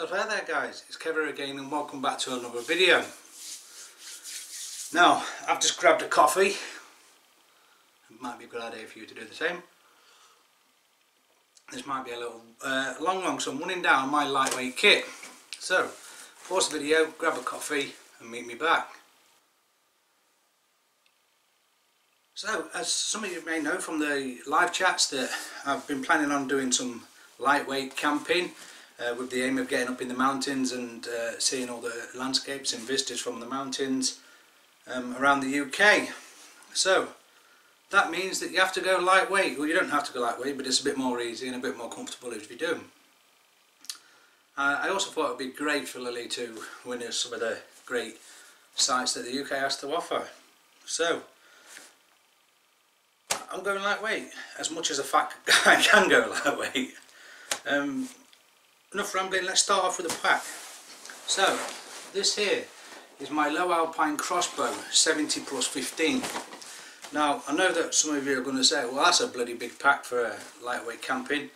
So hi there guys, it's Kevin again and welcome back to another video. Now I've just grabbed a coffee. It might be a good idea for you to do the same. This might be a little long so I'm running down my lightweight kit. So pause the video, grab a coffee and meet me back. So as some of you may know from the live chats that I've been planning on doing some lightweight camping with the aim of getting up in the mountains and seeing all the landscapes and vistas from the mountains around the UK. So that means that you have to go lightweight. Well, you don't have to go lightweight, but it's a bit more easy and a bit more comfortable if you do. I also thought it would be great for Lily to witness some of the great sights that the UK has to offer. So I'm going lightweight, as much as a fact I can go lightweight. Enough rambling, let's start off with the pack. So this here is my low alpine crossbow 70 plus 15. Now I know that some of you are going to say, well, that's a bloody big pack for lightweight camping,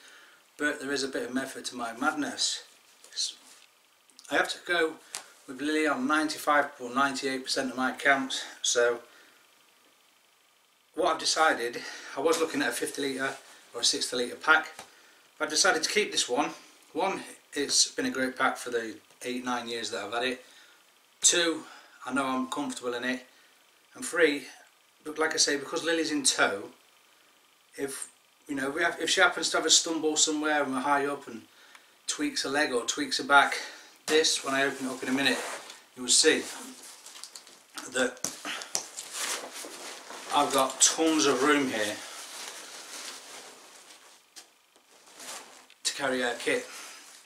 but there is a bit of method to my madness. I have to go with Lily on 95 or 98% of my camps. So what I've decided, I was looking at a 50 litre or a 60 litre pack, but I've decided to keep this one. One, it's been a great pack for the 8-9 years that I've had it. Two, I know I'm comfortable in it. And three, like I say, because Lily's in tow, if you know, if she happens to have a stumble somewhere and we're high up and tweaks a leg or tweaks a back, this, when I open it up in a minute, you will see that I've got tons of room here to carry our kit.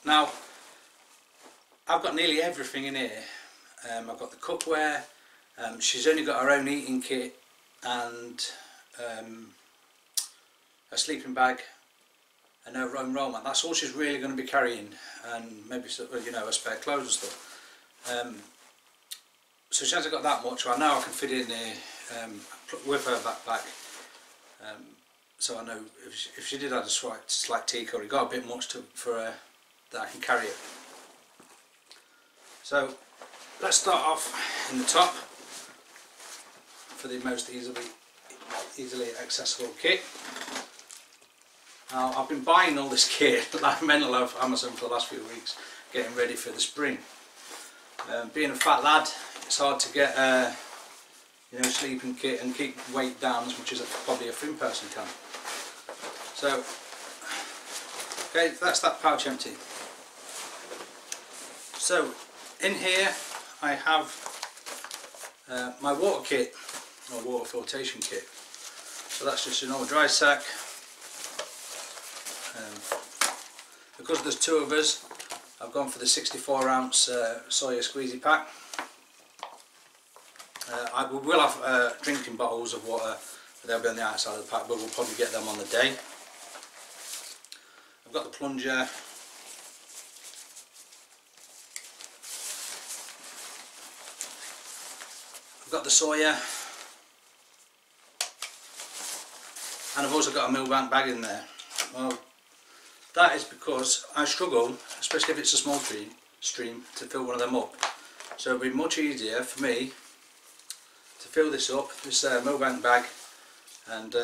Now I've got nearly everything in here. I've got the cookware, she's only got her own eating kit and a sleeping bag and her own roll mat. That's all she's really going to be carrying, and maybe, you know, a spare clothes and stuff. So she hasn't got that much, so I know I can fit it in there with her backpack. So I know if she did have a slight teacup, it got a bit much for her, that I can carry it. So let's start off in the top for the most easily accessible kit. Now I've been buying all this kit like mental off Amazon for the last few weeks, getting ready for the spring. Being a fat lad, it's hard to get you know, sleeping kit and keep weight down as much as probably a thin person can. So okay, that's that pouch empty. So in here I have my water kit, or water filtration kit. So that's just a normal dry sack. Because there's two of us, I've gone for the 64 ounce soya squeezy pack. We will have drinking bottles of water, but they'll be on the outside of the pack, but we'll probably get them on the day. I've got the plunger. I've got the soya. And I've also got a millbank bag in there. Well, that is because I struggle, especially if it's a small stream, to fill one of them up. So it'll be much easier for me to fill this up, this millbank bag, and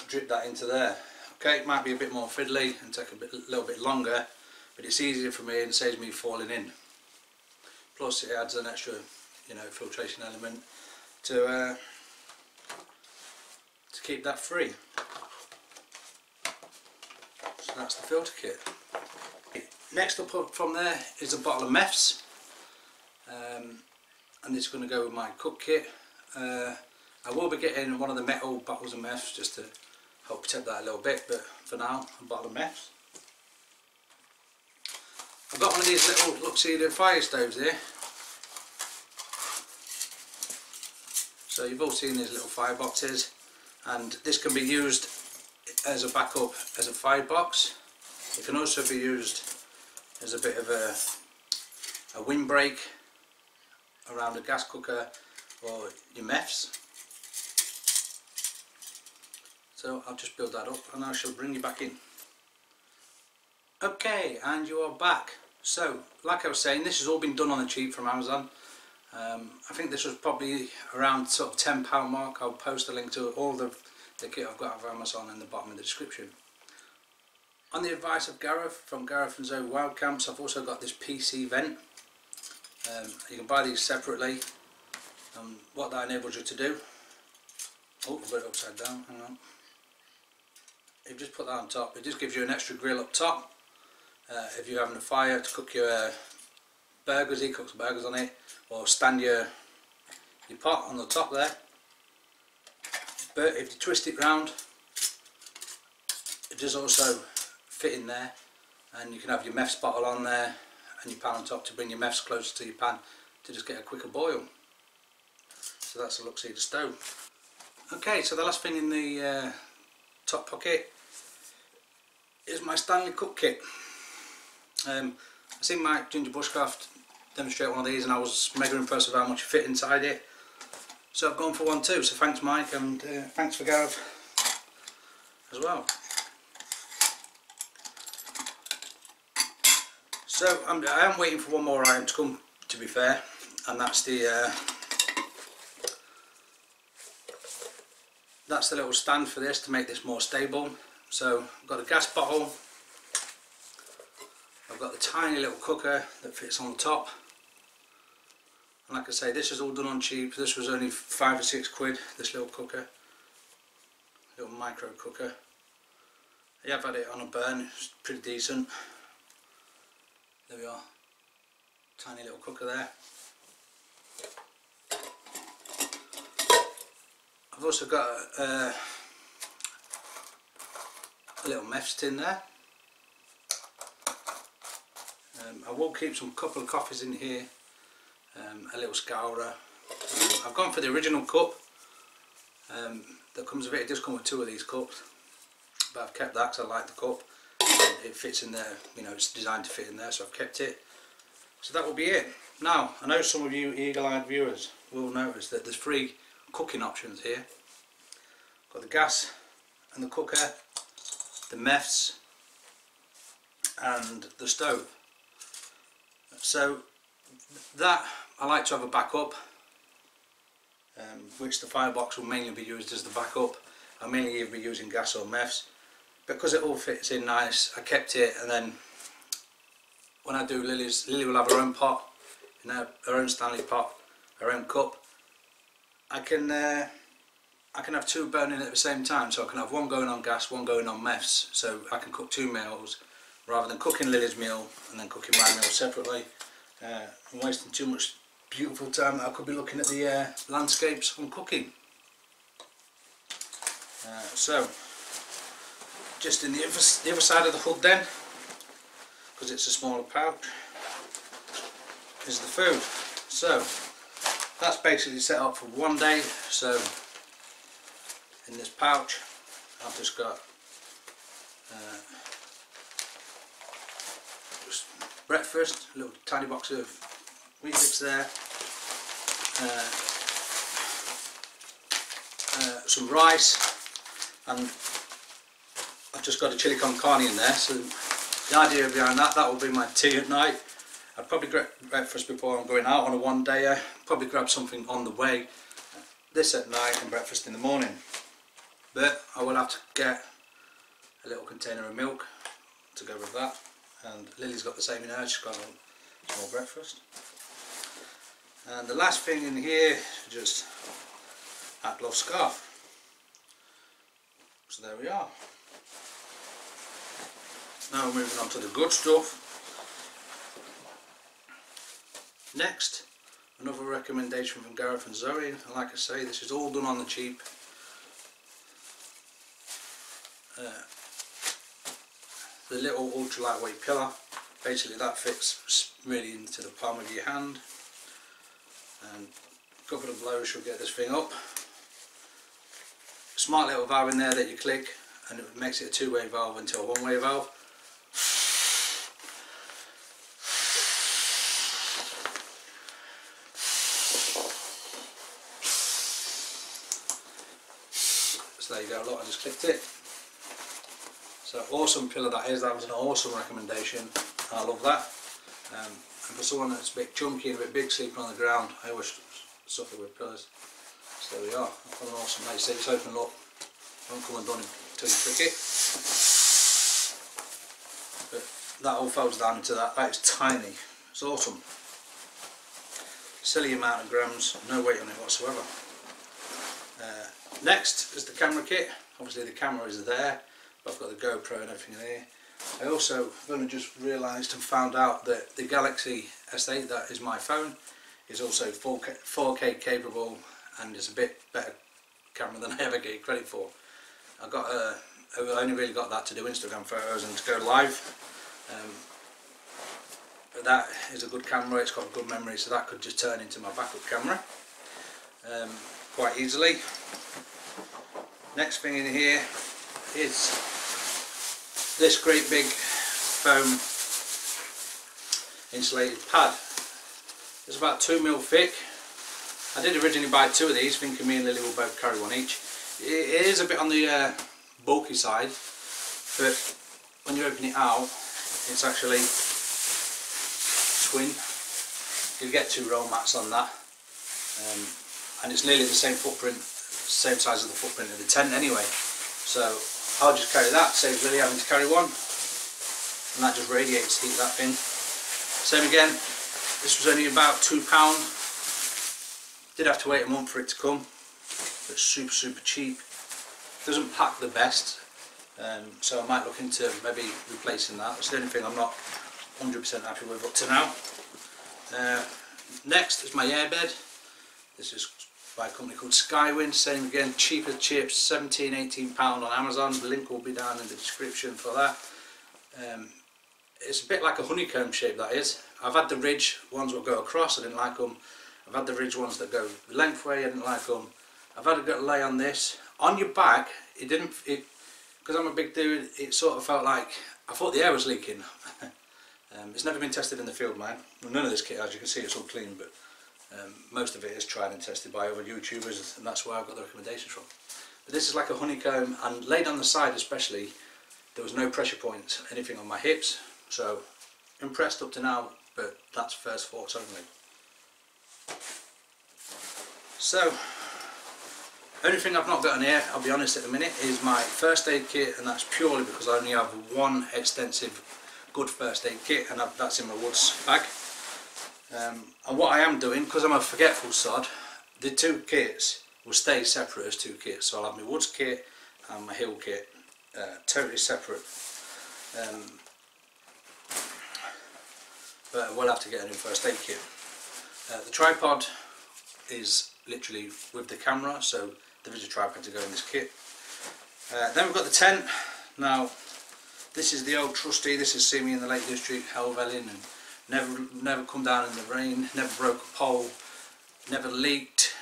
drip that into there. Okay, it might be a bit more fiddly and take a little bit longer, but it's easier for me and saves me falling in. Plus it adds an extra, you know, filtration element to keep that free. So that's the filter kit. Next up from there is a bottle of meths, and it's going to go with my cook kit. I will be getting one of the metal bottles of meths just to help protect that a little bit, but for now, a bottle of meths. I've got one of these little, look, see the fire stoves here. So you've all seen these little fireboxes, and this can be used as a backup as a firebox. It can also be used as a bit of a windbreak around a gas cooker or your meths. So I'll just build that up and I shall bring you back in. Okay, and you are back. So, like I was saying, this has all been done on the cheap from Amazon. I think this was probably around sort of £10 mark. I'll post a link to all the kit I've got of Amazon in the bottom of the description. On the advice of Gareth from Gareth and Zoe Wild Camps, I've also got this PC vent. You can buy these separately. What that enables you to do, oh, I've got it upside down, hang on. You just put that on top. It just gives you an extra grill up top. If you're having a fire to cook your burgers, he cooks burgers on it, or stand your pot on the top there. But if you twist it round, it does also fit in there, and you can have your meths bottle on there and your pan on top to bring your meths closer to your pan to just get a quicker boil. So that's the look-see of the stove. Okay, so the last thing in the top pocket is my Stanley cook kit. I seen Mike Ginger Bushcraft demonstrate one of these and I was mega impressed with how much fit inside it. So I've gone for one too, so thanks Mike, and thanks for Gareth as well. So I am waiting for one more item to come, to be fair, and that's the little stand for this to make this more stable. So I've got a gas bottle, I've got the tiny little cooker that fits on the top, and like I say, this is all done on cheap. This was only 5 or 6 quid, this little cooker, little micro cooker. I have had it on a burn, it's pretty decent. There we are, tiny little cooker there. I've also got a little meths tin there. I will keep some couple of coffees in here, a little scourer. I've gone for the original cup that comes with it. It does come with 2 of these cups, but I've kept that because I like the cup. It fits in there, you know, it's designed to fit in there, so I've kept it. So that will be it. Now, I know some of you eagle-eyed viewers will notice that there's 3 cooking options here. Got the gas and the cooker, the meths and the stove. So that I like to have a backup, which the firebox will mainly be used as the backup. I'll mainly either be using gas or meths. Because it all fits in nice, I kept it, and then when I do Lily's, Lily will have her own pot, you know, her own Stanley pot, her own cup. I can have 2 burning at the same time, so I can have one going on gas, one going on meths, so I can cook 2 meals rather than cooking Lily's meal and then cooking my meal separately. I'm wasting too much beautiful time that I could be looking at the landscapes I'm cooking. So just in the other side of the hood then, because it's a smaller pouch, is the food. So that's basically set up for one day. So in this pouch I've just got just breakfast, a little tiny box of Weetabix there, some rice, and I've just got a chili con carne in there. So the idea behind that will be my tea at night. I'd probably grab breakfast before I'm going out on a one-dayer, probably grab something on the way, this at night and breakfast in the morning. But I will have to get a little container of milk to go with that, and Lily's got the same in her, she's got a small breakfast. And the last thing in here is just a glove scarf. So there we are. Now we're moving on to the good stuff. Next, another recommendation from Gareth and Zoe, and like I say, this is all done on the cheap. The little ultra lightweight pillar, basically that fits really into the palm of your hand, and a couple of blows should get this thing up. Smart little valve in there that you click, and it makes it a two-way valve into a one-way valve. So there you go, look, I just clicked it. So awesome pillar that is, that was an awesome recommendation, I love that. And for someone that's a bit chunky and a bit big sleeping on the ground, I always suffer with pillows. So there we are. I've got an awesome nice. Just open up. Don't come undone until you trick it. But that all folds down into that. That is tiny. It's awesome. Silly amount of grams, no weight on it whatsoever. Next is the camera kit. Obviously the camera is there, but I've got the GoPro and everything in here. I also have only just realised and found out that the Galaxy S8, that is my phone, is also 4K capable and is a bit better camera than I ever gave credit for. I only really got that to do Instagram photos and to go live. But that is a good camera, it's got good memory, so that could just turn into my backup camera quite easily. Next thing in here is this great big foam insulated pad. It's about 2mm thick. I did originally buy 2 of these, thinking me and Lily will both carry one each. It is a bit on the bulky side, but when you open it out, it's actually twin. You get 2 roll mats on that, and it's nearly the same footprint, same size as the footprint of the tent anyway. So I'll just carry that, saves Lily having to carry one, and that just radiates heat, that thing. Same again, this was only about £2. Did have to wait a month for it to come, but super cheap. Doesn't pack the best, so I might look into maybe replacing that. That's the only thing I'm not 100% happy with up to now. Next is my Airbed. This is by a company called Skywin. Same again, cheap as chips, £17–18 on Amazon. The link will be down in the description for that. It's a bit like a honeycomb shape, that is. I've had the ridge ones that go across, I didn't like them. I've had the ridge ones that go lengthway, I didn't like them. I've had a good lay on this. On your back, it didn't, because I'm a big dude, it sort of felt like, I thought the air was leaking. It's never been tested in the field, man. Well, none of this kit, as you can see, it's all clean, but most of it is tried and tested by other YouTubers, and that's where I've got the recommendations from. But this is like a honeycomb, and laid on the side especially, there was no pressure points, anything on my hips, so impressed up to now, but that's first thoughts only. So, only thing I've not got in here, I'll be honest at the minute, is my first aid kit, and that's purely because I only have one extensive good first aid kit, and that's in my woods bag. And what I am doing, because I'm a forgetful sod, the 2 kits will stay separate as 2 kits. So I'll have my woods kit and my hill kit totally separate. But we'll have to get a new first aid kit. The tripod is literally with the camera, so there is a tripod to go in this kit. Then we've got the tent. Now this is the old trusty, this has seen me in the Lake District, Helvellyn, and never come down in the rain, never broke a pole, never leaked,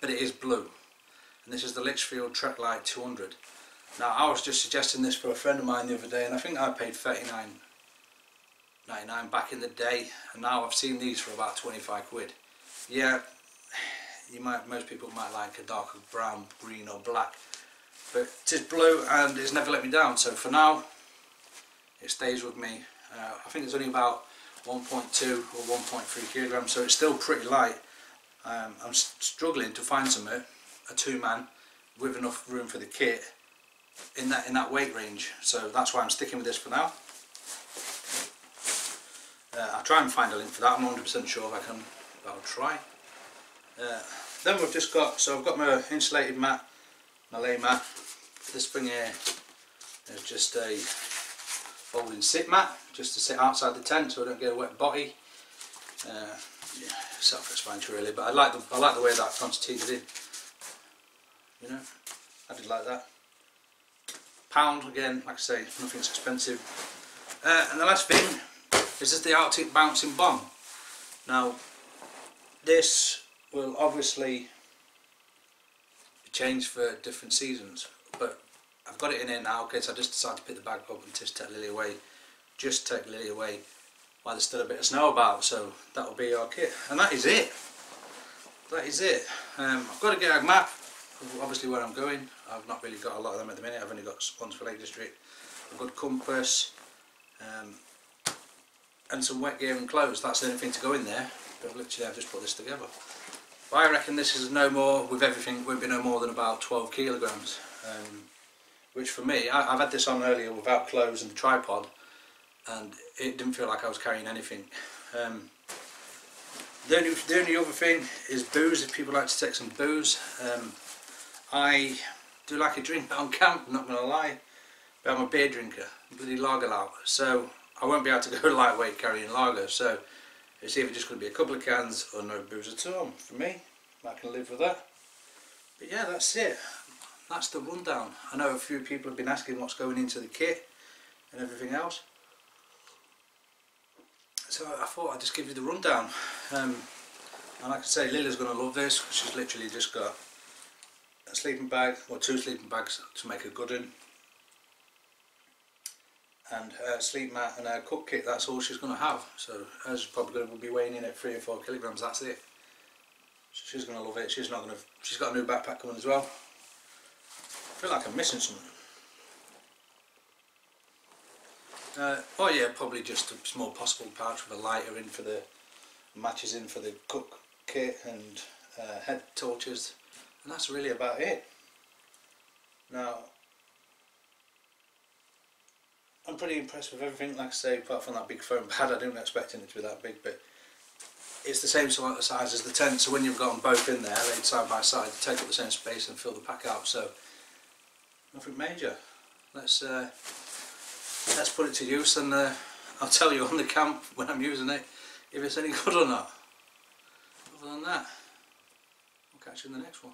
but it is blue. And this is the Litchfield trekology 200. Now I was just suggesting this for a friend of mine the other day, and I think I paid $39.99 back in the day, and now I've seen these for about 25 quid. Yeah, most people might like a darker brown, green or black, but it is blue and it's never let me down, so for now it stays with me. I think it's only about 1.2 or 1.3 kilograms, so it's still pretty light. I'm struggling to find something, a 2-man with enough room for the kit in that weight range, so that's why I'm sticking with this for now. I'll try and find a link for that. I'm 100% sure if I can, but I'll try. Then we've just got, so I've got my insulated mat, my lay mat. This thing here is just a folding sit mat, just to sit outside the tent so I don't get a wet body. Yeah, self-explanatory really, but I like the way that constituted in. You know, I did like that. £1 again, like I say, nothing's expensive. And the last thing is just the Arctic bouncing bomb. Now, this will obviously be changed for different seasons, but I've got it in here now in case I just decide to pick the bag up and just take Lily away. Just take Lily away while there's still a bit of snow about, so that'll be our kit. And that is it. That is it. I've got a gag map of obviously where I'm going. I've not really got a lot of them at the minute. I've only got ones for Lake District. A good compass. and some wet gear and clothes. That's the only thing to go in there. But literally I've just put this together. But I reckon this is no more, with everything, won't be no more than about 12 kilograms. Which for me, I've had this on earlier without clothes and the tripod, and it didn't feel like I was carrying anything. The only other thing is booze, if people like to take some booze. I do like a drink on camp, not going to lie, but I'm a beer drinker, bloody lager lout, so I won't be able to go lightweight carrying lager, so it's either just going to be a couple of cans or no booze at all. For me, I can live with that. But yeah, that's it. That's the rundown. I know a few people have been asking what's going into the kit and everything else. So I thought I'd just give you the rundown. And like I say, Lily's going to love this, because she's literally just got a sleeping bag, or 2 sleeping bags to make a good in, and her sleep mat and her cook kit. That's all she's going to have. So hers probably going to be weighing in at 3 or 4 kilograms. That's it. So she's going to love it. She's not going to. She's got a new backpack coming as well. I feel like I'm missing something. Oh yeah, probably just a small possible pouch with a lighter in for the matches in for the cook kit, and head torches, and that's really about it. Now, I'm pretty impressed with everything, like I say, apart from that big foam pad. I didn't expect it to be that big, but it's the same sort of size as the tent, so when you've got them both in there, laid side by side, they take up the same space and fill the pack out, so nothing major. Let's put it to use, and I'll tell you on the camp when I'm using it if it's any good or not. Other than that, I'll catch you in the next one.